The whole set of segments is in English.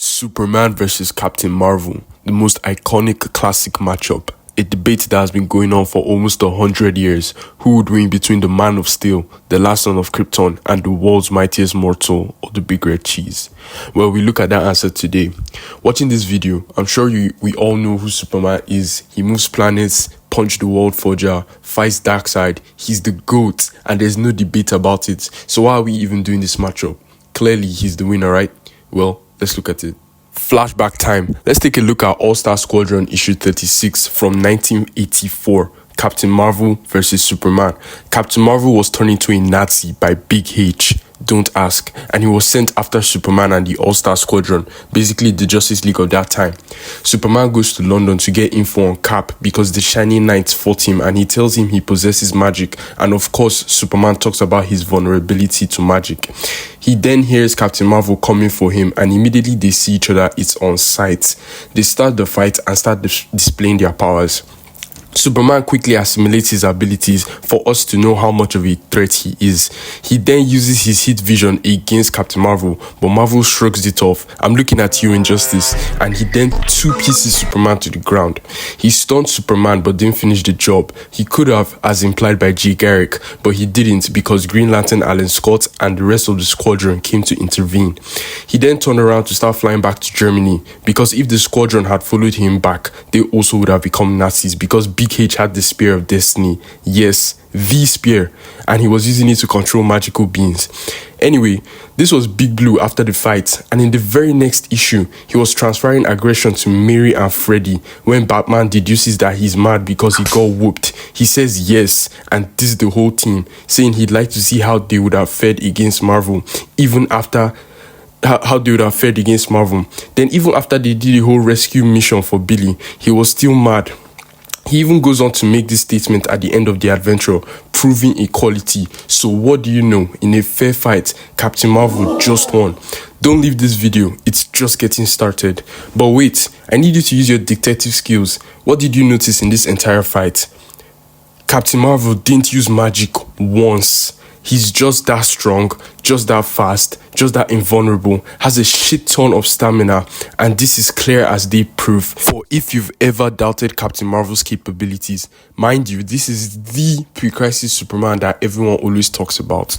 Superman vs. Captain Marvel, the most iconic classic matchup. A debate that has been going on for almost 100 years. Who would win between the Man of Steel, the last son of Krypton, and the world's mightiest mortal, or the Big Red Cheese? Well, we look at that answer today. Watching this video, I'm sure we all know who Superman is. He moves planets, punch the world forger, fights Darkseid. He's the GOAT, and there's no debate about it. So why are we even doing this matchup? Clearly, he's the winner, right? Well, let's look at it. Flashback time. Let's take a look at All-Star Squadron issue 36 from 1984. Captain Marvel versus Superman. Captain Marvel was turned into a Nazi by Big H. Don't ask. And he was sent after Superman and the All-Star Squadron, basically the Justice League of that time. Superman goes to London to get info on Cap because the Shining Knights fought him and he tells him he possesses magic, and of course Superman talks about his vulnerability to magic. He then hears Captain Marvel coming for him and immediately they see each other. It's on sight. They start the fight and start displaying their powers. Superman quickly assimilates his abilities for us to know how much of a threat he is. He then uses his heat vision against Captain Marvel, but Marvel shrugs it off. I'm looking at you, Injustice. And he then two-pieces Superman to the ground. He stunned Superman but didn't finish the job. He could have, as implied by Jay Garrick, but he didn't because Green Lantern Alan Scott and the rest of the squadron came to intervene. He then turned around to start flying back to Germany because if the squadron had followed him back, they also would have become Nazis because Big H had the Spear of Destiny. Yes, the spear, and he was using it to control magical beings. Anyway, this was Big Blue after the fight, and in the very next issue, he was transferring aggression to Mary and Freddy when Batman deduces that he's mad because he got whooped. He says yes, and this is the whole team, saying he'd like to see how they would have fared against Marvel, even after how they would have fared against Marvel. Then even after they did the whole rescue mission for Billy, he was still mad. He even goes on to make this statement at the end of the adventure, proving equality. So what do you know? In a fair fight, Captain Marvel just won. Don't leave this video, it's just getting started. But wait, I need you to use your detective skills. What did you notice in this entire fight? Captain Marvel didn't use magic once. He's just that strong, just that fast, just that invulnerable, has a shit ton of stamina, and this is clear as day proof. For if you've ever doubted Captain Marvel's capabilities, mind you, this is the pre-crisis Superman that everyone always talks about.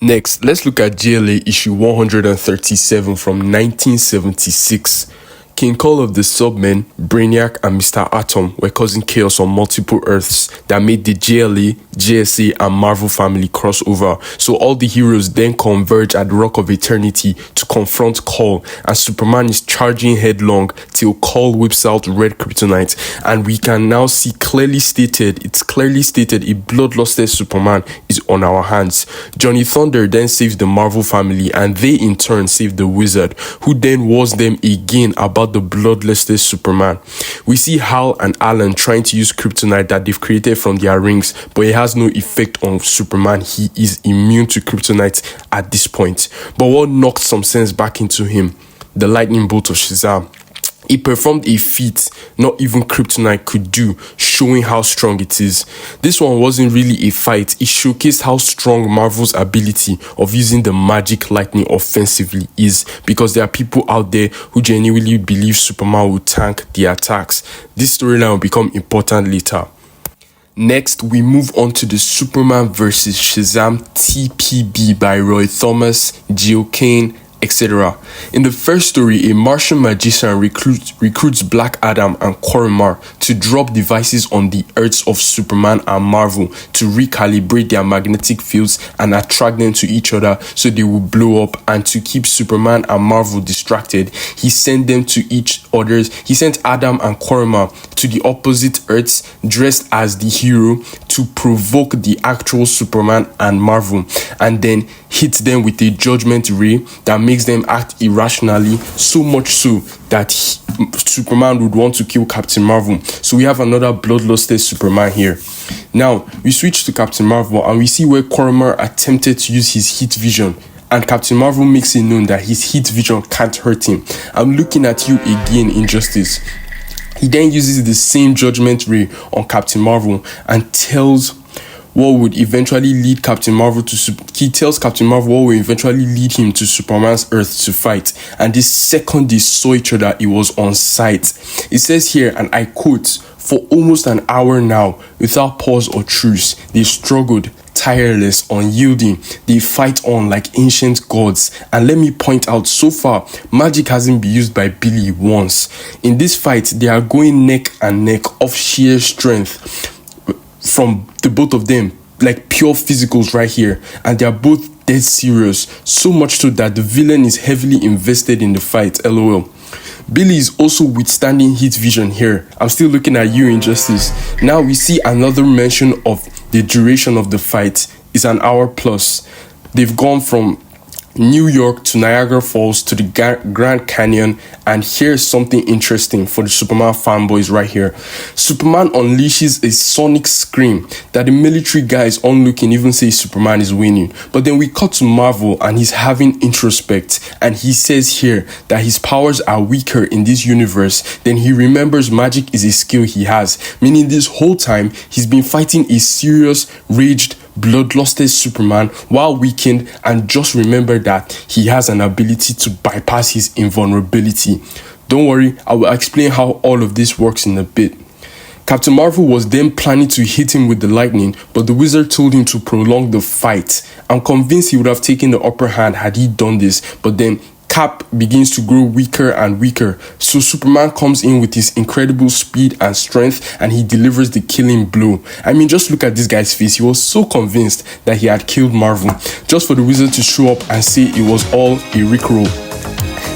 Next, let's look at JLA issue 137 from 1976. King Cole of the Submen, Brainiac, and Mr. Atom were causing chaos on multiple Earths that made the JLA, JSA, and Marvel family cross over. So all the heroes then converge at the Rock of Eternity to confront Cole, and Superman is charging headlong till Cole whips out red kryptonite, and we can now see it's clearly stated a bloodlusted Superman is on our hands. Johnny Thunder then saves the Marvel family, and they in turn save the Wizard, who then warns them again about the bloodlusted Superman. We see Hal and Alan trying to use kryptonite that they've created from their rings, but it has no effect on Superman. He is immune to kryptonite at this point. But what knocked some sense back into him? The lightning bolt of Shazam. He performed a feat not even kryptonite could do, showing how strong it is. This one wasn't really a fight. It showcased how strong Marvel's ability of using the magic lightning offensively is, because there are people out there who genuinely believe Superman will tank the attacks. This storyline will become important later. Next, we move on to the Superman vs. Shazam TPB by Roy Thomas, Gil Kane, etc. In the first story, a Martian magician recruits Black Adam and Korimar to drop devices on the Earths of Superman and Marvel to recalibrate their magnetic fields and attract them to each other so they will blow up. And to keep Superman and Marvel distracted, he sent them to each other's. He sent Adam and Korimar to the opposite Earths dressed as the hero to provoke the actual Superman and Marvel, and then hit them with a judgment ray that makes them act irrationally, so much so that Superman would want to kill Captain Marvel. So we have another bloodlusted Superman here. Now, we switch to Captain Marvel and we see where Korimar attempted to use his heat vision, and Captain Marvel makes it known that his heat vision can't hurt him. I'm looking at you again, Injustice. He then uses the same judgment ray on Captain Marvel and tells what would eventually lead Captain Marvel to he tells Captain Marvel what will eventually lead him to Superman's Earth to fight. And the second they saw each other, it was on sight. It says here, and I quote, "For almost an hour now, without pause or truce, they struggled, tireless, unyielding. They fight on like ancient gods. And let me point out, so far, magic hasn't been used by Billy once. In this fight, they are going neck and neck of sheer strength from the both of them, like pure physicals right here. And they are both dead serious. So much so that the villain is heavily invested in the fight, lol. Billy is also withstanding heat vision here. I'm still looking at you, Injustice. Now we see another mention of the duration of the fight is an hour plus. They've gone from New York to Niagara Falls to the Grand Canyon, and here's something interesting for the Superman fanboys right here. Superman unleashes a sonic scream that the military guys onlooking even say Superman is winning. But then we cut to Marvel and he's having introspect, and he says here that his powers are weaker in this universe. Then he remembers magic is a skill he has, meaning this whole time he's been fighting a serious, raged, bloodlusted Superman while weakened, and just remember that he has an ability to bypass his invulnerability. Don't worry, I will explain how all of this works in a bit. Captain Marvel was then planning to hit him with the lightning, but the wizard told him to prolong the fight. I'm convinced he would have taken the upper hand had he done this, but then Cap begins to grow weaker and weaker, so Superman comes in with his incredible speed and strength, and he delivers the killing blow. I mean, just look at this guy's face. He was so convinced that he had killed Marvel, just for the wizard to show up and say it was all a rickroll,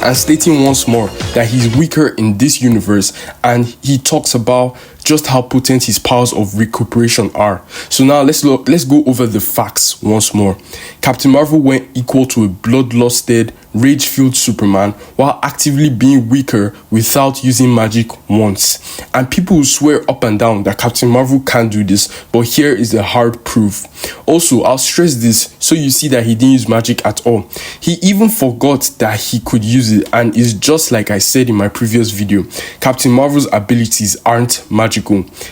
and stating once more that he's weaker in this universe, and he talks about just how potent his powers of recuperation are. So now let's go over the facts once more. Captain Marvel went equal to a bloodlusted, rage-filled Superman while actively being weaker without using magic once. And people will swear up and down that Captain Marvel can't do this, but here is the hard proof. Also, I'll stress this so you see that he didn't use magic at all. He even forgot that he could use it, and it's just like I said in my previous video. Captain Marvel's abilities aren't magical.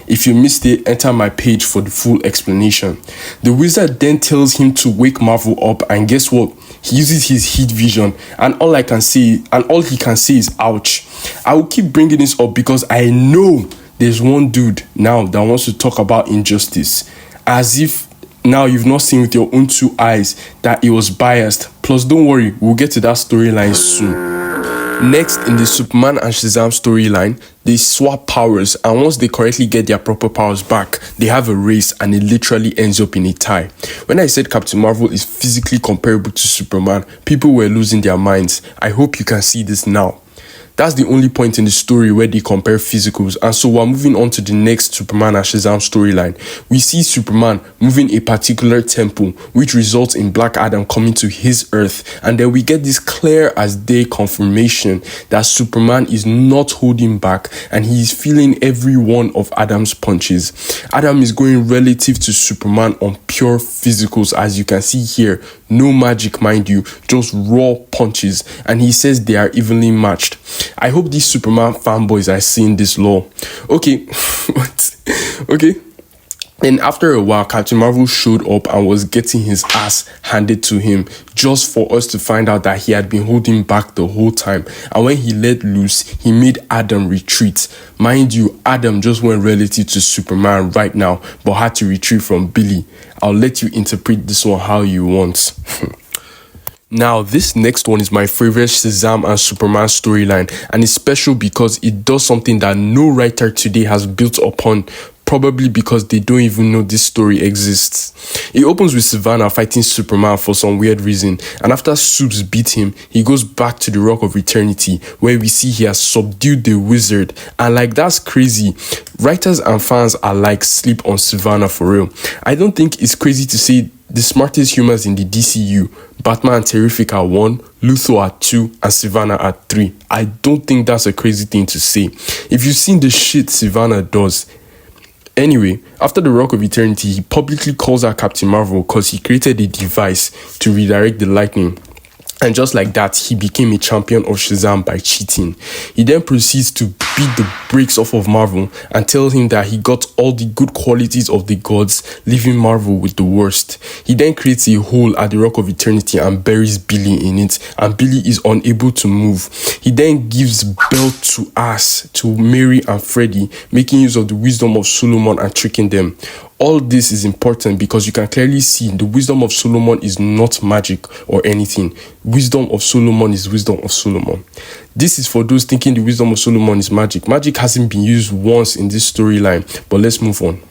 If you missed it, enter my page for the full explanation. The wizard then tells him to wake Marvel up, and guess what? He uses his heat vision, and all he can say is ouch. I will keep bringing this up because I know there's one dude now that wants to talk about Injustice, as if now you've not seen with your own two eyes that it was biased. Plus, don't worry, we'll get to that storyline soon. Next, in the Superman and Shazam storyline, they swap powers, and once they correctly get their proper powers back, they have a race, and it literally ends up in a tie. When I said Captain Marvel is physically comparable to Superman, people were losing their minds. I hope you can see this now. That's the only point in the story where they compare physicals, and so we're moving on to the next Superman and Shazam storyline. We see Superman moving a particular temple, which results in Black Adam coming to his Earth, and then we get this clear as day confirmation that Superman is not holding back, and he is feeling every one of Adam's punches. Adam is going relative to Superman on pure physicals, as you can see here. No magic, mind you, just raw punches, and he says they are evenly matched. I hope these Superman fanboys are seeing this law. Okay, what? Okay. Then after a while, Captain Marvel showed up and was getting his ass handed to him, just for us to find out that he had been holding back the whole time. And when he let loose, he made Adam retreat. Mind you, Adam just went relative to Superman right now, but had to retreat from Billy. I'll let you interpret this one how you want. Now, this next one is my favorite Shazam and Superman storyline, and it's special because it does something that no writer today has built upon, probably because they don't even know this story exists. It opens with Sivana fighting Superman for some weird reason, and after Supes beat him, he goes back to the Rock of Eternity, where we see he has subdued the wizard, and like, that's crazy. Writers and fans are like sleep on Sivana for real. I don't think it's crazy to say the smartest humans in the DCU, Batman and Terrific are 1, Luthor are 2, and Sivana are 3. I don't think that's a crazy thing to say. If you've seen the shit Sivana does. Anyway, after the Rock of Eternity, he publicly calls out Captain Marvel because he created a device to redirect the lightning. And just like that, he became a champion of Shazam by cheating. He then proceeds to beat the brakes off of Marvel and tell him that he got all the good qualities of the gods, leaving Marvel with the worst. He then creates a hole at the Rock of Eternity and buries Billy in it, and Billy is unable to move. He then gives birth to Mary and Freddy, making use of the wisdom of Solomon and tricking them. All this is important because you can clearly see the wisdom of Solomon is not magic or anything. Wisdom of Solomon is wisdom of Solomon. This is for those thinking the wisdom of Solomon is magic. Magic hasn't been used once in this storyline, but let's move on.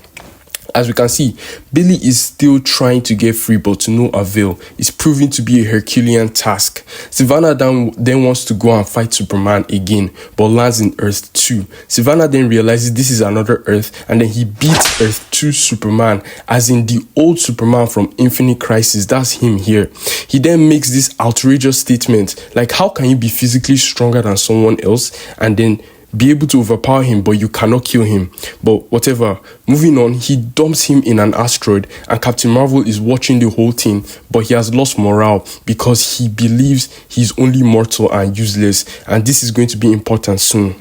As we can see, Billy is still trying to get free, but to no avail. It's proving to be a Herculean task. Sivana then wants to go and fight Superman again, but lands in Earth 2. Sivana then realizes this is another Earth, and then he beats Earth 2 Superman, as in the old Superman from Infinite Crisis. That's him here. He then makes this outrageous statement, like, how can you be physically stronger than someone else, and then be able to overpower him, but you cannot kill him? But whatever. Moving on, he dumps him in an asteroid, and Captain Marvel is watching the whole thing, but he has lost morale because he believes he's only mortal and useless, and this is going to be important soon.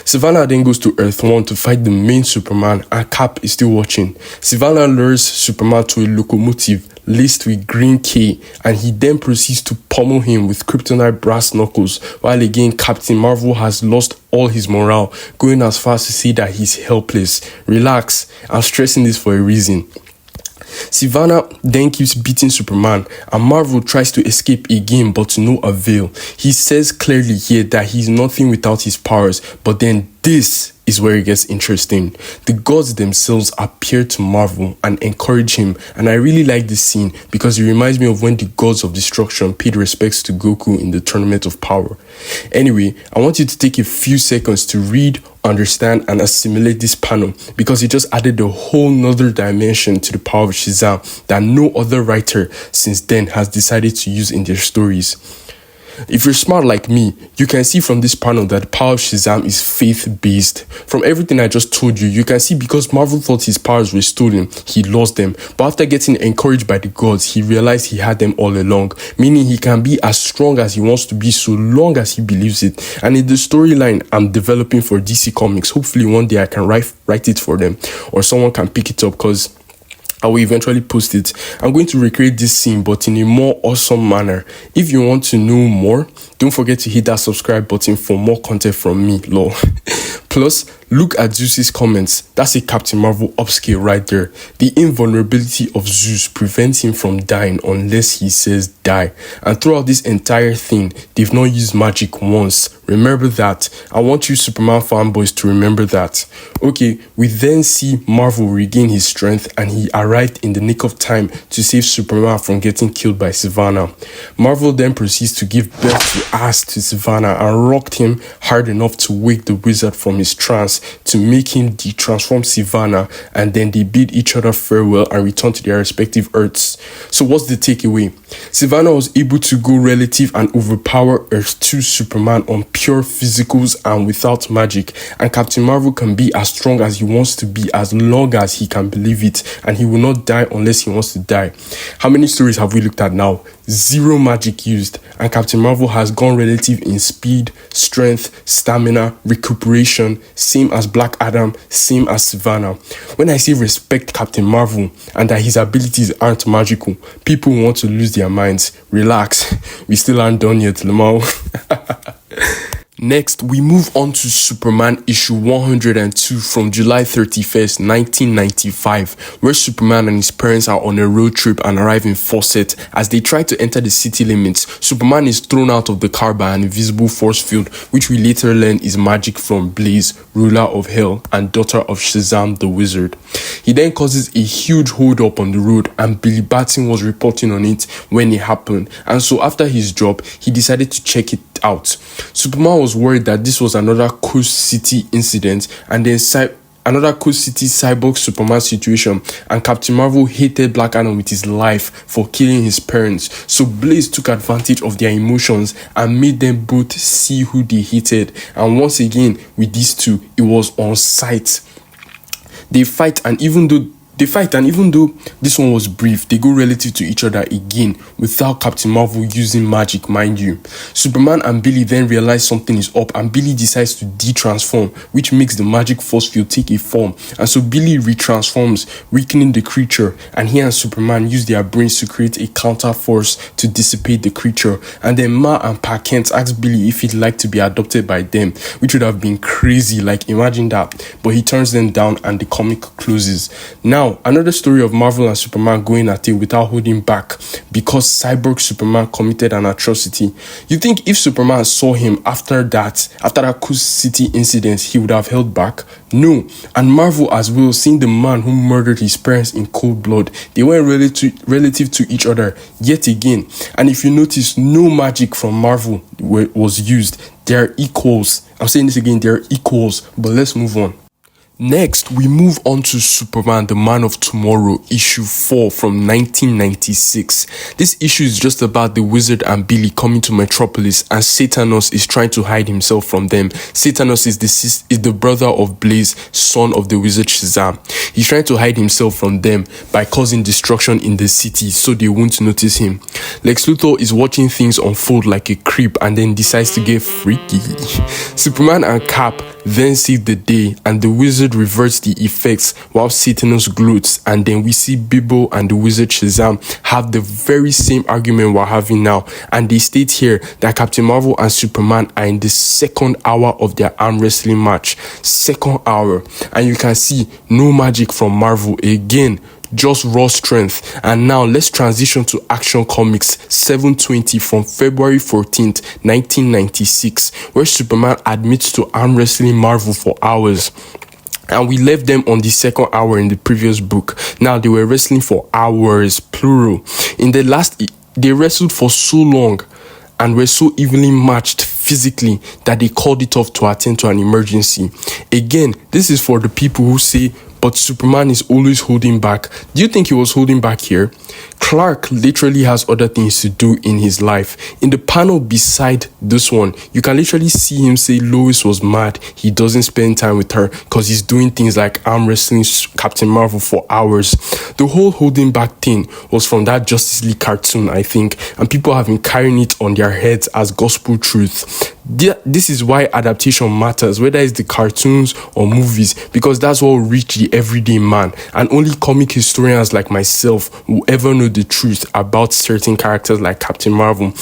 Sivana then goes to Earth 1 to fight the main Superman, and Cap is still watching. Sivana lures Superman to a locomotive laced with green K, and he then proceeds to pummel him with kryptonite brass knuckles, while again Captain Marvel has lost all his morale, going as far as to say that he's helpless. Relax, I'm stressing this for a reason. Sivana then keeps beating Superman, and Marvel tries to escape again, but to no avail. He says clearly here that he's nothing without his powers, but then this is where it gets interesting. The gods themselves appear to Marvel and encourage him, and I really like this scene because it reminds me of when the gods of destruction paid respects to Goku in the Tournament of Power. Anyway, I want you to take a few seconds to read, understand, and assimilate this panel because it just added a whole nother dimension to the power of Shazam that no other writer since then has decided to use in their stories. If you're smart like me, you can see from this panel that the power of Shazam is faith-based. From everything I just told you, you can see because Marvel thought his powers were stolen, he lost them. But after getting encouraged by the gods, he realized he had them all along, meaning he can be as strong as he wants to be so long as he believes it. And in the storyline I'm developing for DC Comics, hopefully one day I can write it for them, or someone can pick it up because I will eventually post it. I'm going to recreate this scene, but in a more awesome manner. If you want to know more, don't forget to hit that subscribe button for more content from me, lol. Plus, look at Zeus's comments. That's a Captain Marvel upscale right there. The invulnerability of Zeus prevents him from dying unless he says die. And throughout this entire thing, they've not used magic once. Remember that. I want you Superman fanboys to remember that. Okay, we then see Marvel regain his strength, and he arrived in the nick of time to save Superman from getting killed by Sivana. Marvel then proceeds to give birth to ass to Sivana and rocked him hard enough to wake the wizard from his trance to make him de-transform Sivana, and then they bid each other farewell and return to their respective Earths. So what's the takeaway? Sivana was able to go relative and overpower Earth 2 Superman on pure physicals and without magic, and Captain Marvel can be as strong as he wants to be as long as he can believe it, and he will not die unless he wants to die. How many stories have we looked at now? Zero magic used, and Captain Marvel has gone relative in speed, strength, stamina, recuperation, same as Black Adam, same as Sivana. When I say respect Captain Marvel and that his abilities aren't magical, people want to lose their minds. Relax, we still aren't done yet, Lamau. Next, we move on to Superman issue 102 from July 31st, 1995, where Superman and his parents are on a road trip and arrive in Fawcett. As they try to enter the city limits, Superman is thrown out of the car by an invisible force field, which we later learn is magic from Blaze, ruler of Hell and daughter of Shazam the Wizard. He then causes a huge hold up on the road, and Billy Batson was reporting on it when it happened, and so after his job, he decided to check it out. Superman was worried that this was another Coast City incident and then another Coast City cyborg Superman situation, and Captain Marvel hated Black Adam with his life for killing his parents. So Blaze took advantage of their emotions and made them both see who they hated, and once again with these two, it was on sight. They fight, and even though They fight, and even though this one was brief, they go relative to each other again without Captain Marvel using magic, mind you. Superman and Billy then realize something is up, and Billy decides to de-transform, which makes the magic force field take a form. And so Billy retransforms, weakening the creature, and he and Superman use their brains to create a counter force to dissipate the creature. And then Ma and Pa Kent ask Billy if he'd like to be adopted by them, which would have been crazy, like imagine that. But he turns them down and the comic closes. Now, another story of Marvel and Superman going at it without holding back because Cyborg Superman committed an atrocity. You think if Superman saw him after that Coast City incident, he would have held back? No. And Marvel as well, seeing the man who murdered his parents in cold blood, they were relative to each other yet again. And if you notice, no magic from Marvel was used. They are equals. I'm saying this again, they are equals. But let's move on. Next, we move on to Superman, the Man of Tomorrow, issue 4 from 1996. This issue is just about the Wizard and Billy coming to Metropolis, and Satanos is trying to hide himself from them. Satanos is the brother of Blaze, son of the Wizard Shazam. He's trying to hide himself from them by causing destruction in the city so they won't notice him. Lex Luthor is watching things unfold like a creep and then decides to get freaky. Superman and Cap then save the day, and the Wizard reverts the effects while Satanos gloats, and then we see Bibbo and the Wizard Shazam have the very same argument we're having now, and they state here that Captain Marvel and Superman are in the second hour of their arm wrestling match. Second hour, and you can see no magic from Marvel again, just raw strength. And now let's transition to Action Comics 720 from February 14th, 1996, where Superman admits to arm wrestling Marvel for hours. And we left them on the second hour in the previous book. Now they were wrestling for hours, plural. In the last, they wrestled for so long and were so evenly matched physically that they called it off to attend to an emergency. Again, this is for the people who say, but Superman is always holding back. Do you think he was holding back here? Clark literally has other things to do in his life. In the panel beside this one, you can literally see him say Lois was mad. He doesn't spend time with her because he's doing things like arm wrestling Captain Marvel for hours. The whole holding back thing was from that Justice League cartoon, I think, and people have been carrying it on their heads as gospel truth. This is why adaptation matters, whether it's the cartoons or movies, because that's what will reach the everyday man, and only comic historians like myself will ever know the truth about certain characters like Captain Marvel.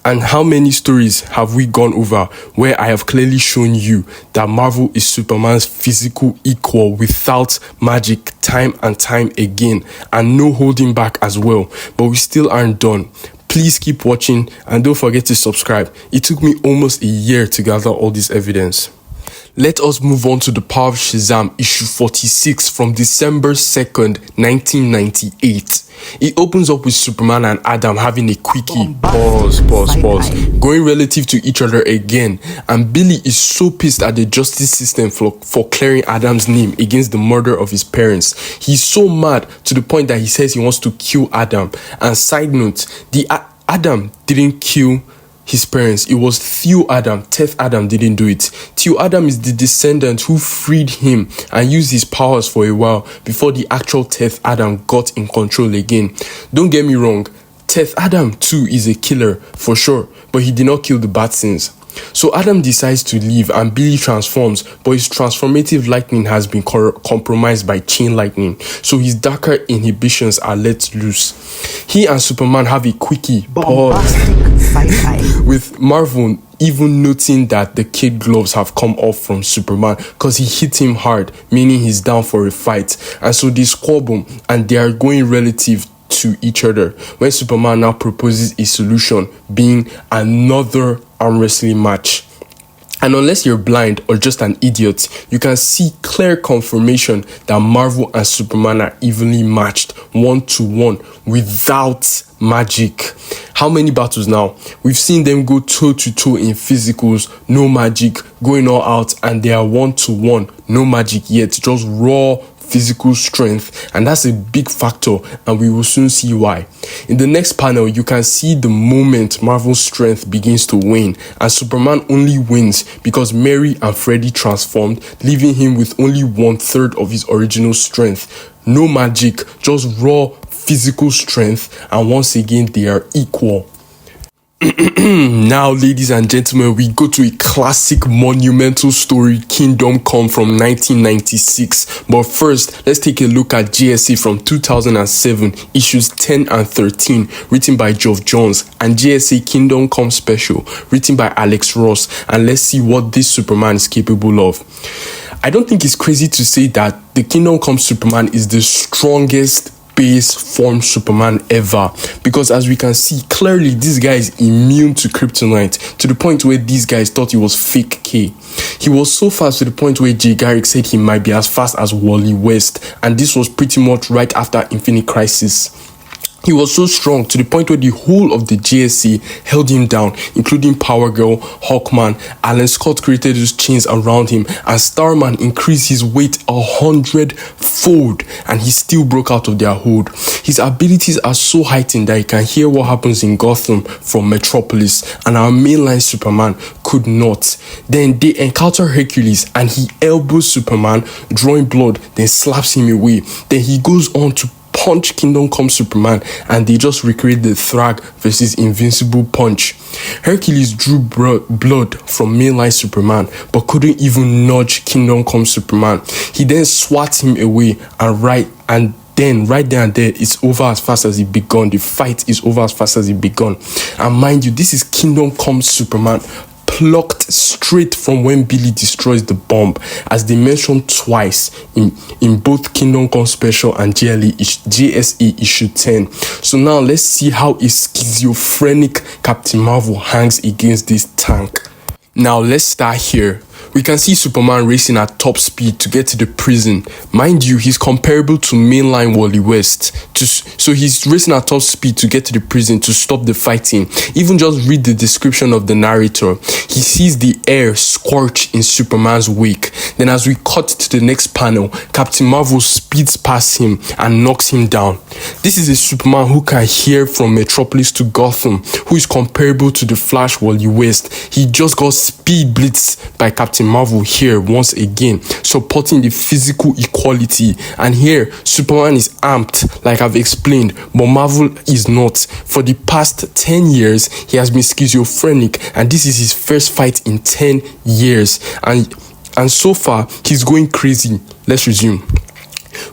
And how many stories have we gone over where I have clearly shown you that Marvel is Superman's physical equal without magic time and time again, and no holding back as well, but we still aren't done. Please keep watching and don't forget to subscribe. It took me almost a year to gather all this evidence. Let us move on to The Power of Shazam, issue 46 from December 2nd, 1998. It opens up with Superman and Adam having a quickie, pause, going relative to each other again. And Billy is so pissed at the justice system for clearing Adam's name against the murder of his parents. He's so mad to the point that he says he wants to kill Adam. And side note, Adam didn't kill his parents. It was Theo Adam. Teth Adam didn't do it. Theo Adam is the descendant who freed him and used his powers for a while before the actual Teth Adam got in control again. Don't get me wrong, Teth Adam too is a killer for sure, but he did not kill the Batsins. So Adam decides to leave and Billy transforms, but his transformative lightning has been compromised by chain lightning, so his darker inhibitions are let loose. He and Superman have a quickie, with Marvel even noting that the kid gloves have come off from Superman because he hit him hard, meaning he's down for a fight. And so they squabble and they are going relative to each other when Superman now proposes a solution, being another arm wrestling match. And unless you're blind or just an idiot, you can see clear confirmation that Marvel and Superman are evenly matched 1-to-1 without magic. How many battles now? We've seen them go toe-to-toe in physicals, no magic, going all out, and they are 1-to-1, no magic yet, just raw physical strength, and that's a big factor, and we will soon see why. In the next panel, you can see the moment Marvel's strength begins to wane, and Superman only wins because Mary and Freddy transformed, leaving him with only 1/3 of his original strength. No magic, just raw physical strength, and once again they are equal. Now, ladies and gentlemen, we go to a classic monumental story, Kingdom Come, from 1996. But first, let's take a look at JSA from 2007, issues 10 and 13, written by Geoff Johns, and JSA Kingdom Come Special, written by Alex Ross, and let's see what this Superman is capable of. I don't think it's crazy to say that the Kingdom Come Superman is the strongest base form Superman ever, because as we can see clearly, this guy is immune to kryptonite, to the point where these guys thought he was fake K. He was so fast to the point where Jay Garrick said he might be as fast as Wally West, and this was pretty much right after Infinite Crisis. He was so strong to the point where the whole of the JSA held him down, including Power Girl, Hawkman. Alan Scott created those chains around him, and Starman increased his weight 100-fold, and he still broke out of their hold. His abilities are so heightened that he can hear what happens in Gotham from Metropolis, and our mainline Superman could not. Then they encounter Hercules, and he elbows Superman, drawing blood, then slaps him away. Then he goes on to punch Kingdom Come Superman, and they just recreate the Thrag versus Invincible punch. Hercules drew blood from mainline Superman, but couldn't even nudge Kingdom Come Superman. He then swats him away, and then right there and there, it's over as fast as it begun. The fight is over as fast as it begun. And mind you, this is Kingdom Come Superman, plucked straight from when Billy destroys the bomb, as they mentioned twice in both Kingdom Come Special and JSA issue 10. So now let's see how a schizophrenic Captain Marvel hangs against this tank. Now let's start here. We can see Superman racing at top speed to get to the prison. Mind you, he's comparable to mainline Wally West. So he's racing at top speed to get to the prison to stop the fighting. Even just read the description of the narrator. He sees the air scorch in Superman's wake. Then as we cut to the next panel, Captain Marvel speeds past him and knocks him down. This is a Superman who can hear from Metropolis to Gotham, who is comparable to the Flash Wally West. He just got speed blitzed by Captain Marvel here once again, supporting the physical equality. And here Superman is amped, like I've explained, but Marvel is not. For the past 10 years he has been schizophrenic, and this is his first fight in 10 years, and so far he's going crazy. Let's resume.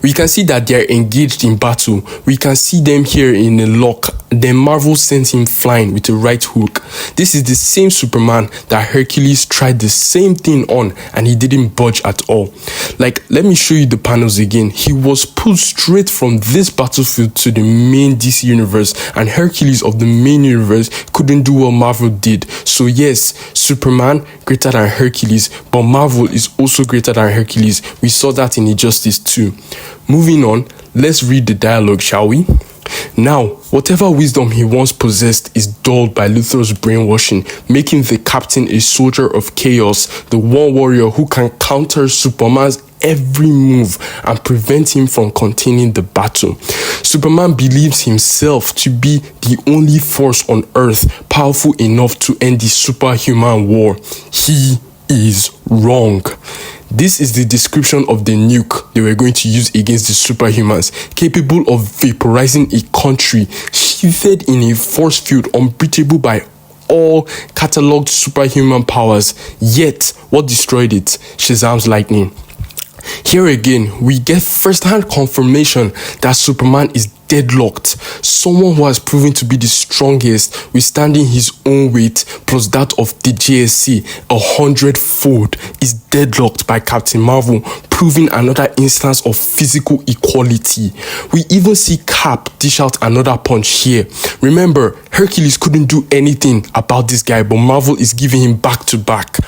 We can see that they are engaged in battle. We can see them here in a lock. Then Marvel sends him flying with a right hook. This is the same Superman that Hercules tried the same thing on, and he didn't budge at all. Like, let me show you the panels again. He was pulled straight from this battlefield to the main DC universe, and Hercules of the main universe couldn't do what Marvel did. So yes, Superman greater than Hercules, but Marvel is also greater than Hercules. We saw that in Injustice 2. Moving on, let's read the dialogue, shall we? Now, whatever wisdom he once possessed is dulled by Luthor's brainwashing, making the captain a soldier of chaos, the one warrior who can counter Superman's every move and prevent him from continuing the battle. Superman believes himself to be the only force on Earth powerful enough to end the superhuman war. He is wrong. This is the description of the nuke they were going to use against the superhumans, capable of vaporizing a country, sheathed in a force field unbeatable by all catalogued superhuman powers. Yet, what destroyed it? Shazam's lightning. Here again, we get first-hand confirmation that Superman is deadlocked. Someone who has proven to be the strongest, withstanding his own weight plus that of the JSA 100-fold, is deadlocked by Captain Marvel, proving another instance of physical equality. We even see Cap dish out another punch here. Remember, Hercules couldn't do anything about this guy, but Marvel is giving him back to back.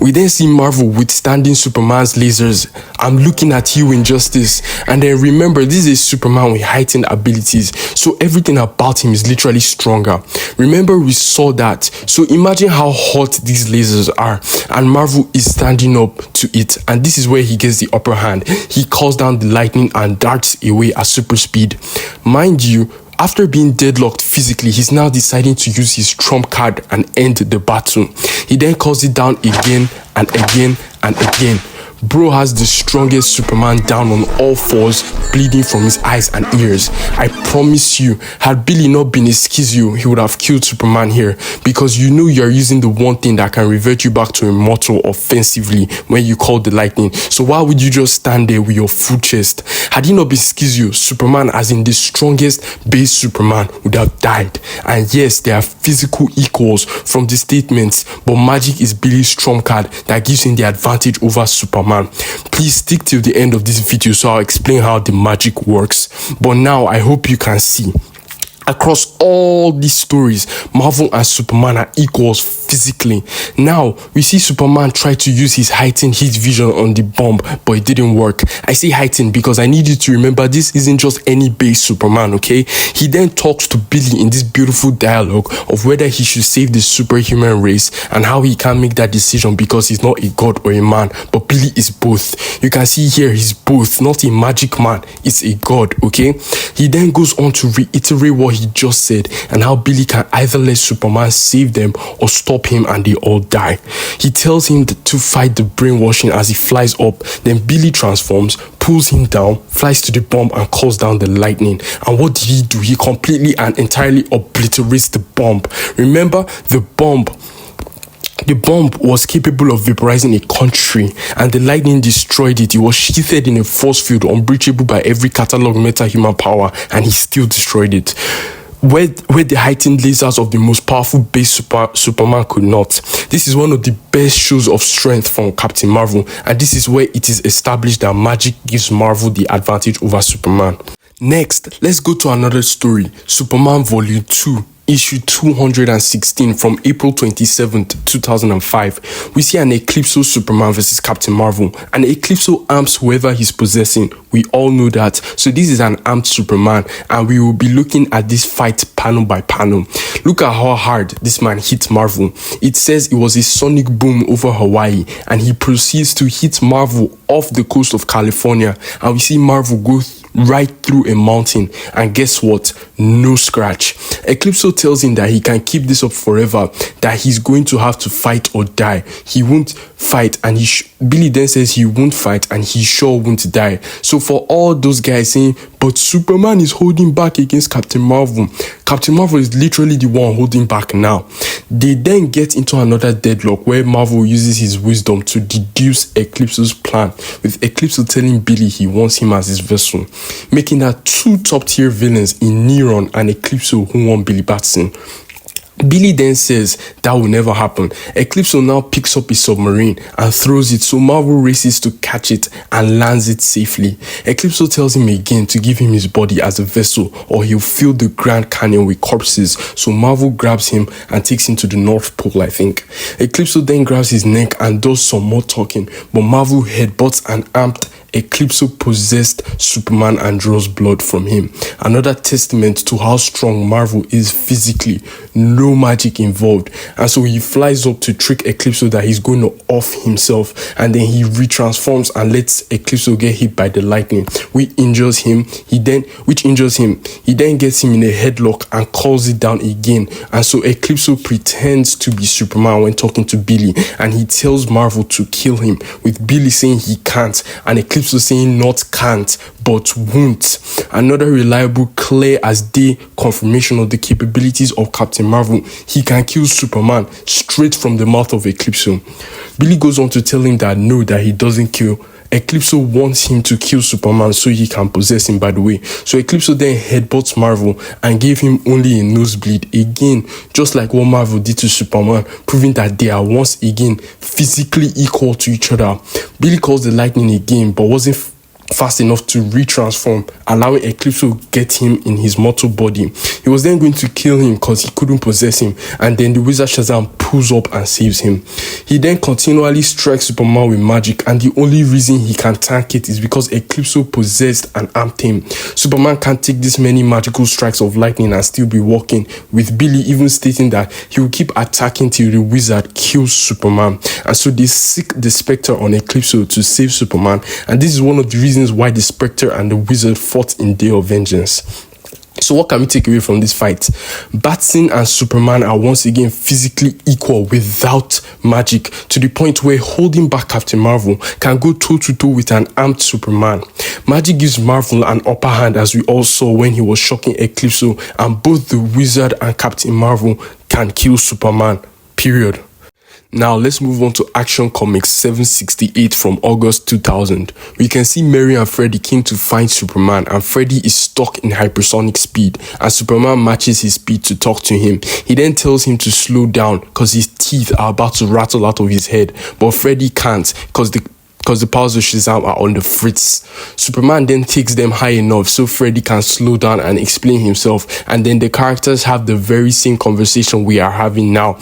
We then see Marvel withstanding Superman's lasers. I'm looking at you, Injustice. And then remember, this is Superman with heightened abilities, so everything about him is literally stronger. Remember, we saw that. So imagine how hot these lasers are, and Marvel is standing up to it, and this is where he gets the upper hand. He calls down the lightning and darts away at super speed. Mind you, after being deadlocked physically, he's now deciding to use his trump card and end the battle. He then calls it down again and again and again. Bro has the strongest Superman down on all fours, bleeding from his eyes and ears. I promise you, had Billy not been a schizio, he would have killed Superman here, because you know you're using the one thing that can revert you back to immortal offensively when you call the lightning. So why would you just stand there with your full chest? Had he not been schizio, Superman, as in the strongest base Superman, would have died. And yes, they are physical equals from the statements, but magic is Billy's trump card that gives him the advantage over Superman. Please stick till the end of this video so I'll explain how the magic works. But now I hope you can see. Across all these stories, Marvel and Superman are equals physically. Now, we see Superman try to use his heightened heat vision on the bomb, but it didn't work. I say heightened because I need you to remember this isn't just any base Superman, okay? He then talks to Billy in this beautiful dialogue of whether he should save the superhuman race and how he can't make that decision because he's not a god or a man, but Billy is both. You can see here he's both, not a magic man, it's a god, okay? He then goes on to reiterate what he just said and how Billy can either let Superman save them or stop him and they all die. He tells him to fight the brainwashing as he flies up. Then Billy transforms, pulls him down, flies to the bomb and calls down the lightning. And what did he do? He completely and entirely obliterates the bomb. Remember, the bomb was capable of vaporizing a country, and the lightning destroyed it. It was sheathed in a force field unbreachable by every catalog meta-human power, and he still destroyed it. Where the heightened lasers of the most powerful base Superman could not. This is one of the best shows of strength from Captain Marvel, and this is where it is established that magic gives Marvel the advantage over Superman. Next, let's go to another story, Superman Volume 2. Issue 216 from April 27th, 2005. We see an Eclipso Superman versus Captain Marvel. An Eclipso arms whoever he's possessing. We all know that. So this is an armed Superman, and we will be looking at this fight panel by panel. Look at how hard this man hit Marvel. It says it was a sonic boom over Hawaii, and he proceeds to hit Marvel off the coast of California, and we see Marvel go right through a mountain, and guess what? No scratch. Eclipso tells him that he can keep this up forever, that he's going to have to fight or die. He won't fight, and Billy then says he won't fight and he sure won't die. So for all those guys saying, but Superman is holding back against Captain Marvel, Captain Marvel is literally the one holding back now. They then get into another deadlock where Marvel uses his wisdom to deduce Eclipso's plan, with Eclipso telling Billy he wants him as his vessel, making that two top-tier villains in Neron and Eclipso who want Billy Batson. Billy then says that will never happen. Eclipso now picks up his submarine and throws it, so Marvel races to catch it and lands it safely. Eclipso tells him again to give him his body as a vessel or he'll fill the Grand Canyon with corpses, so Marvel grabs him and takes him to the North Pole, I think. Eclipso then grabs his neck and does some more talking, but Marvel headbutts an armed Eclipso possessed Superman and draws blood from him. Another testament to how strong Marvel is physically. No magic involved. And so he flies up to trick Eclipso that he's going to off himself, and then he retransforms and lets Eclipso get hit by the lightning, which injures him. He then gets him in a headlock and calls it down again. And so Eclipso pretends to be Superman when talking to Billy, and he tells Marvel to kill him, with Billy saying he can't and Eclipso saying not can't but won't. Another reliable, clear as day confirmation of the capabilities of Captain Marvel. He can kill Superman straight from the mouth of Eclipso. Billy goes on to tell him that no, that he doesn't kill. Eclipso wants him to kill Superman so he can possess him, by the way. So Eclipso then headbutts Marvel and gave him only a nosebleed. Again, just like what Marvel did to Superman, proving that they are once again physically equal to each other. Billy calls the lightning again, but wasn't fast enough to retransform, allowing Eclipso to get him in his mortal body. He was then going to kill him because he couldn't possess him, and then the wizard Shazam pulls up and saves him. He then continually strikes Superman with magic, and the only reason he can tank it is because Eclipso possessed and armed him. Superman can't take this many magical strikes of lightning and still be walking, with Billy even stating that he will keep attacking till the wizard kills Superman. And so they seek the Spectre on Eclipso to save Superman, and this is one of the reasons why the Spectre and the wizard fought in Day of Vengeance. So what can we take away from this fight? Batson and Superman are once again physically equal without magic, to the point where holding back Captain Marvel can go toe-to-toe with an armed Superman. Magic gives Marvel an upper hand, as we all saw when he was shocking Eclipso, and both the wizard and Captain Marvel can kill Superman, period. Now let's move on to Action Comics 768 from August 2000. We can see Mary and Freddy came to find Superman, and Freddy is stuck in hypersonic speed, and Superman matches his speed to talk to him. He then tells him to slow down because his teeth are about to rattle out of his head, but Freddy can't because the powers of Shazam are on the fritz. Superman then takes them high enough so Freddy can slow down and explain himself, and then the characters have the very same conversation we are having now.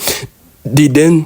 They then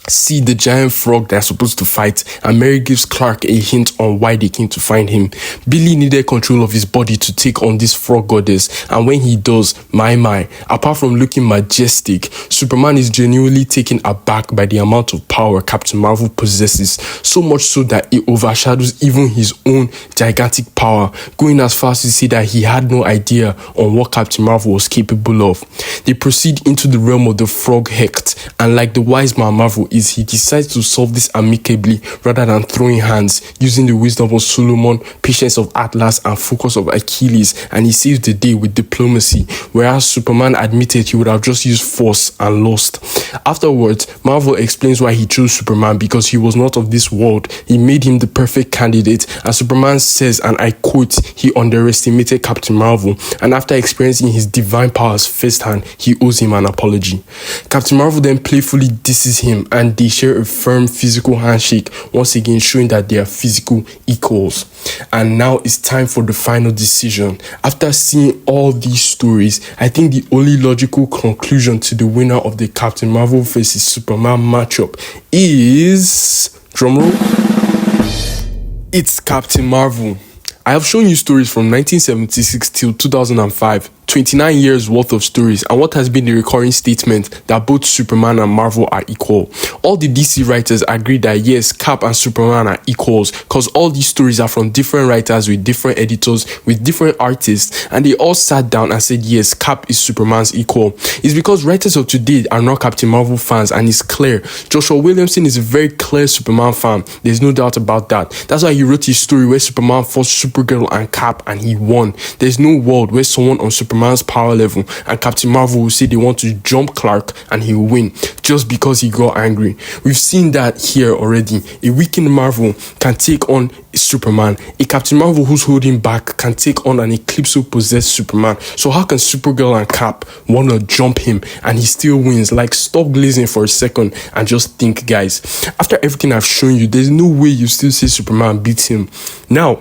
see the giant frog they're supposed to fight, and Mary gives Clark a hint on why they came to find him. Billy needed control of his body to take on this frog goddess, and when he does, my, apart from looking majestic, Superman is genuinely taken aback by the amount of power Captain Marvel possesses, so much so that it overshadows even his own gigantic power, going as far as to say that he had no idea on what Captain Marvel was capable of. They proceed into the realm of the frog Hecht, and like the wise man Marvel is, he decides to solve this amicably rather than throwing hands, using the wisdom of Solomon, patience of Atlas, and focus of Achilles, and he saves the day with diplomacy, whereas Superman admitted he would have just used force and lost. Afterwards, Marvel explains why he chose Superman: because he was not of this world. He made him the perfect candidate, and Superman says, and I quote, he underestimated Captain Marvel, and after experiencing his divine powers firsthand, he owes him an apology. Captain Marvel then playfully disses him, and they share a firm physical handshake, once again showing that they are physical equals. And now it's time for the final decision. After seeing all these stories, I think the only logical conclusion to the winner of the Captain Marvel vs Superman matchup is, drumroll, it's Captain Marvel. I have shown you stories from 1976 till 2005, 29 years worth of stories, and what has been the recurring statement that both Superman and Marvel are equal. All the DC writers agree that yes, Cap and Superman are equals, because all these stories are from different writers with different editors, with different artists, and they all sat down and said yes, Cap is Superman's equal. It's because writers of today are not Captain Marvel fans, and it's clear. Joshua Williamson is a very clear Superman fan, there's no doubt about that. That's why he wrote his story where Superman fought Supergirl and Cap and he won. There's no world where someone on Superman's power level and Captain Marvel will say they want to jump Clark and he'll win just because he got angry. We've seen that here already. A weakened Marvel can take on Superman. A Captain Marvel who's holding back can take on an Eclipso-possessed Superman. So how can Supergirl and Cap want to jump him and he still wins? Like, stop glazing for a second and just think, guys. After everything I've shown you, there's no way you still say Superman beats him. Now,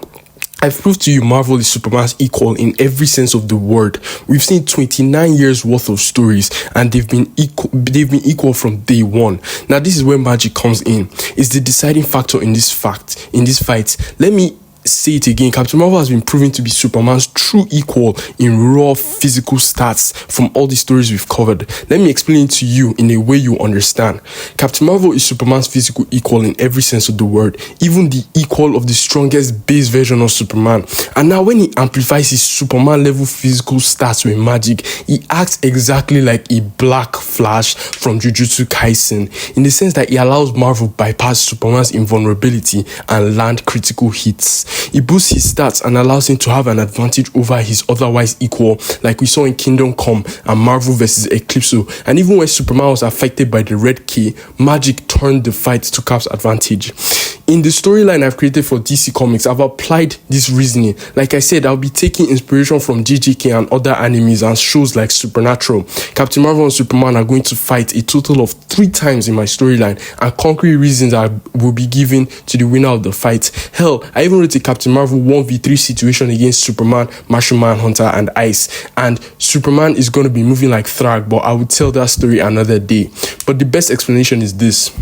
I've proved to you Marvel is Superman's equal in every sense of the word. We've seen 29 years worth of stories and they've been equal from day one. Now this is where magic comes in. It's the deciding factor in this fight. Let me say it again. Captain Marvel has been proven to be Superman's true equal in raw physical stats from all the stories we've covered. Let me explain it to you in a way you understand. Captain Marvel is Superman's physical equal in every sense of the word, even the equal of the strongest base version of Superman. And now when he amplifies his Superman level physical stats with magic, he acts exactly like a Black Flash from Jujutsu Kaisen, in the sense that he allows Marvel bypass Superman's invulnerability and land critical hits. It boosts his stats and allows him to have an advantage over his otherwise equal, like we saw in Kingdom Come and Marvel vs Eclipso. And even when Superman was affected by the Red K, magic turned the fight to Cap's advantage. in the storyline I've created for DC Comics, I've applied this reasoning. Like I said, I'll be taking inspiration from JJK and other animes and shows like Supernatural. Captain Marvel and Superman are going to fight a total of 3 times in my storyline, and concrete reasons I will be given to the winner of the fight. Hell, I even wrote a Captain Marvel 1v3 situation against Superman, Martian Manhunter, and Ice. And Superman is going to be moving like Thrag, but I will tell that story another day. But the best explanation is this.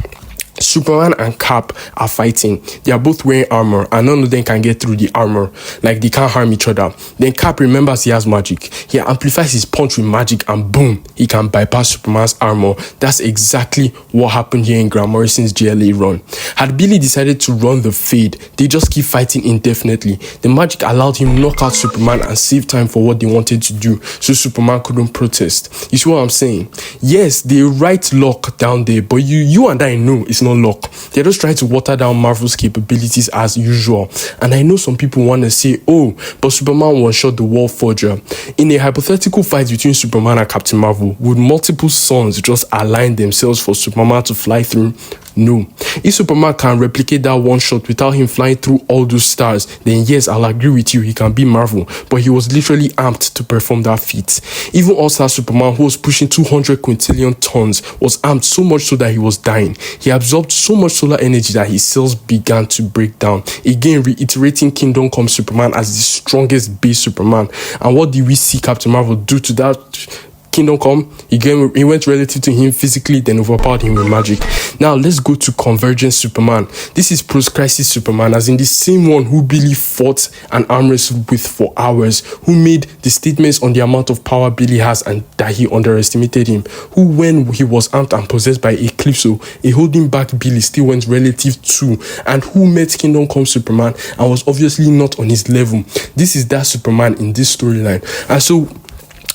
Superman and Cap are fighting. They are both wearing armor, and none of them can get through the armor. Like, they can't harm each other. Then Cap remembers he has magic. He amplifies his punch with magic, and boom, he can bypass Superman's armor. That's exactly what happened here in Grant Morrison's GLA run. Had Billy decided to run the fade, they just keep fighting indefinitely. The magic allowed him knock out Superman and save time for what they wanted to do, so Superman couldn't protest. You see what I'm saying? Yes, they write luck down there, but you and I know it's not luck. They're just trying to water down Marvel's capabilities as usual. And I know some people want to say, oh, but Superman one-shot the Wall Forger. In a hypothetical fight between Superman and Captain Marvel, would multiple suns just align themselves for Superman to fly through? No. If Superman can replicate that one shot without him flying through all those stars, then yes, I'll agree with you, he can be Marvel. But he was literally amped to perform that feat. Even All-Star Superman, who was pushing 200 quintillion tons, was amped so much so that he was dying. He absorbed so much solar energy that his cells began to break down. Again, reiterating Kingdom Come Superman as the strongest base Superman. And what did we see Captain Marvel do to that Kingdom Come? He went relative to him physically, then overpowered him with magic. Now let's go to Convergence Superman. This is post-crisis Superman, as in the same one who Billy fought and arm wrestled with for hours, who made the statements on the amount of power Billy has and that he underestimated him, who when he was amped and possessed by Eclipso, a holding back Billy still went relative to, and who met Kingdom Come Superman and was obviously not on his level. This is that Superman in this storyline. And so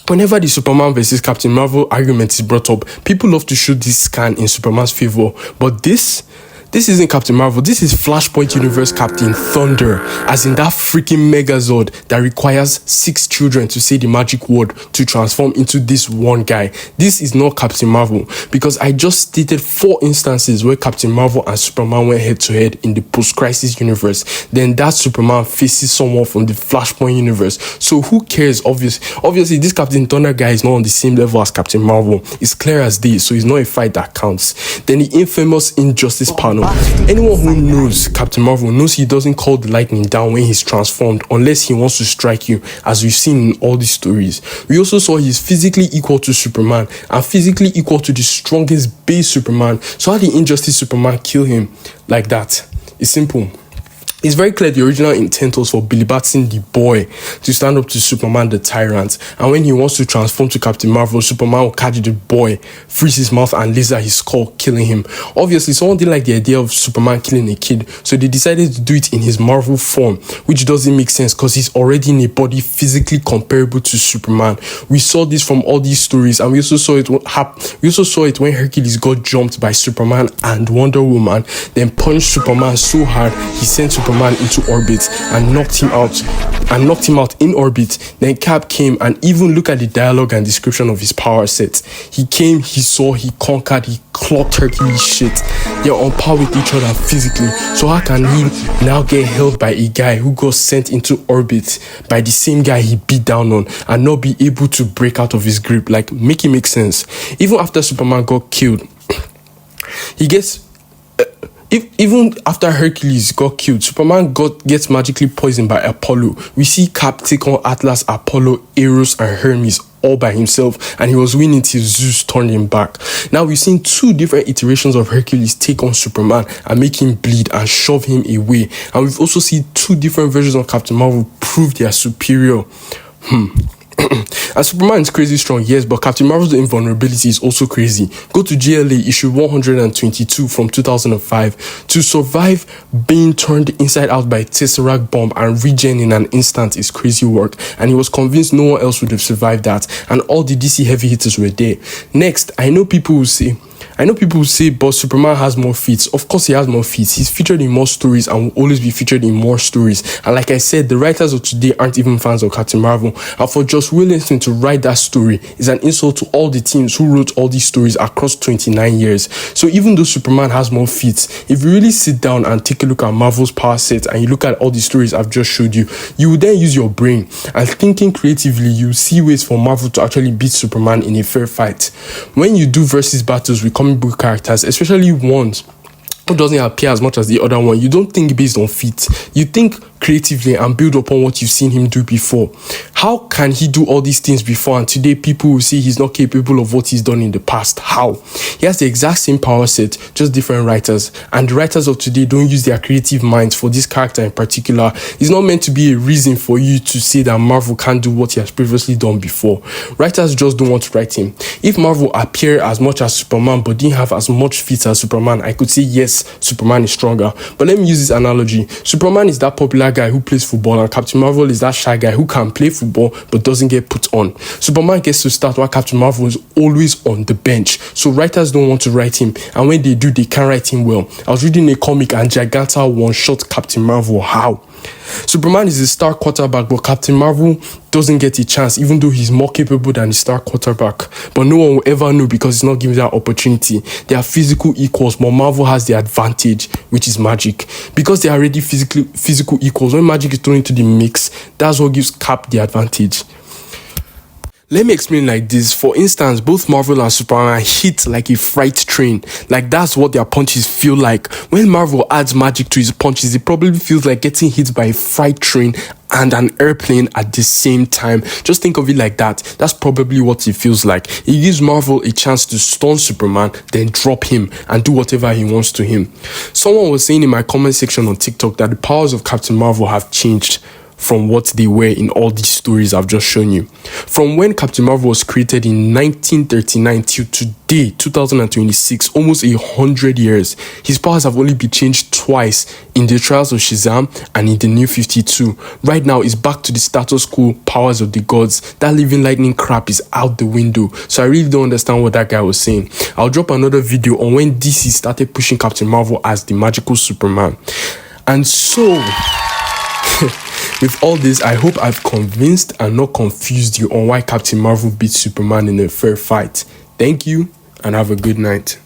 whenever the Superman versus Captain Marvel argument is brought up, people love to show this scan in Superman's favor. But this isn't Captain Marvel. This is Flashpoint Universe Captain Thunder, as in that freaking Megazord that requires 6 children to say the magic word to transform into this one guy. This is not Captain Marvel, because I just stated 4 instances where Captain Marvel and Superman went head to head in the post-crisis universe. Then that Superman faces someone from the Flashpoint universe. So who cares? Obviously, this Captain Thunder guy is not on the same level as Captain Marvel. It's clear as day, so it's not a fight that counts. Then the infamous Injustice panel. Anyone who knows Captain Marvel knows he doesn't call the lightning down when he's transformed unless he wants to strike you, as we've seen in all these stories. We also saw he's physically equal to Superman and physically equal to the strongest base Superman. So how did Injustice Superman kill him like that? It's simple. It's very clear the original intent was for Billy Batson, the boy, to stand up to Superman, the tyrant. And when he wants to transform to Captain Marvel, Superman will catch the boy, freeze his mouth, and laser his skull, killing him. Obviously, someone didn't like the idea of Superman killing a kid, so they decided to do it in his Marvel form, which doesn't make sense because he's already in a body physically comparable to Superman. We saw this from all these stories, and we also saw it when Hercules got jumped by Superman and Wonder Woman, then punched Superman so hard he sent Superman into orbit and knocked him out in orbit. Then Cap came, and even look at the dialogue and description of his power set. He came, he saw, he conquered, he clocked Hercules shit. They're on par with each other physically. So how can he now get held by a guy who got sent into orbit by the same guy he beat down on and not be able to break out of his grip? Like, make it make sense. Even after Superman got killed, even after Hercules got killed, Superman gets magically poisoned by Apollo. We see Cap take on Atlas, Apollo, Eros, and Hermes all by himself, and he was winning till Zeus turned him back. Now we've seen 2 different iterations of Hercules take on Superman and make him bleed and shove him away. And we've also seen 2 different versions of Captain Marvel prove they are superior. And Superman is crazy strong, yes, but Captain Marvel's invulnerability is also crazy. Go to GLA issue 122 from 2005. To survive being turned inside out by a Tesseract bomb and regen in an instant is crazy work, and he was convinced no one else would have survived that, and all the DC heavy hitters were there. Next, I know people will say, I know people say, but Superman has more feats. Of course, he has more feats. He's featured in more stories and will always be featured in more stories. And like I said, the writers of today aren't even fans of Captain Marvel. And for Joss Whedon to write that story is an insult to all the teams who wrote all these stories across 29 years. So even though Superman has more feats, if you really sit down and take a look at Marvel's power set and you look at all the stories I've just showed you, you will then use your brain and thinking creatively, you see ways for Marvel to actually beat Superman in a fair fight. When you do versus battles with comic book characters, especially ones who doesn't appear as much as the other one, you don't think based on feet. You think creatively and build upon what you've seen him do before. How can he do all these things before and today people will say he's not capable of what he's done in the past? How? He has the exact same power set, just different writers. And the writers of today don't use their creative minds for this character in particular. It's not meant to be a reason for you to say that Marvel can't do what he has previously done before. Writers just don't want to write him. If Marvel appeared as much as Superman but didn't have as much feats as Superman, I could say yes, Superman is stronger. But let me use this analogy. Superman is that popular guy who plays football and Captain Marvel is that shy guy who can play football but doesn't get put on. Superman gets to start while Captain Marvel is always on the bench. So writers don't want to write him, and when they do, they can't write him well. I was reading a comic and Giganta one-shot Captain Marvel. How? Superman is a star quarterback, but Captain Marvel doesn't get a chance, even though he's more capable than the star quarterback. But no one will ever know because he's not given that opportunity. They are physical equals, but Marvel has the advantage, which is magic. Because they are already physical equals, when magic is thrown into the mix, that's what gives Cap the advantage. Let me explain like this. For instance, both Marvel and Superman hit like a freight train. Like that's what their punches feel like. When Marvel adds magic to his punches, it probably feels like getting hit by a freight train and an airplane at the same time. Just think of it like that. That's probably what it feels like. It gives Marvel a chance to stun Superman, then drop him and do whatever he wants to him. Someone was saying in my comment section on TikTok that the powers of Captain Marvel have changed from what they were in all these stories I've just shown you. From when Captain Marvel was created in 1939 till today, 2026, almost 100 years, his powers have only been changed twice, in the Trials of Shazam and in the New 52. Right now, it's back to the status quo powers of the gods. That living lightning crap is out the window. So I really don't understand what that guy was saying. I'll drop another video on when DC started pushing Captain Marvel as the magical Superman. And so with all this, I hope I've convinced and not confused you on why Captain Marvel beat Superman in a fair fight. Thank you and have a good night.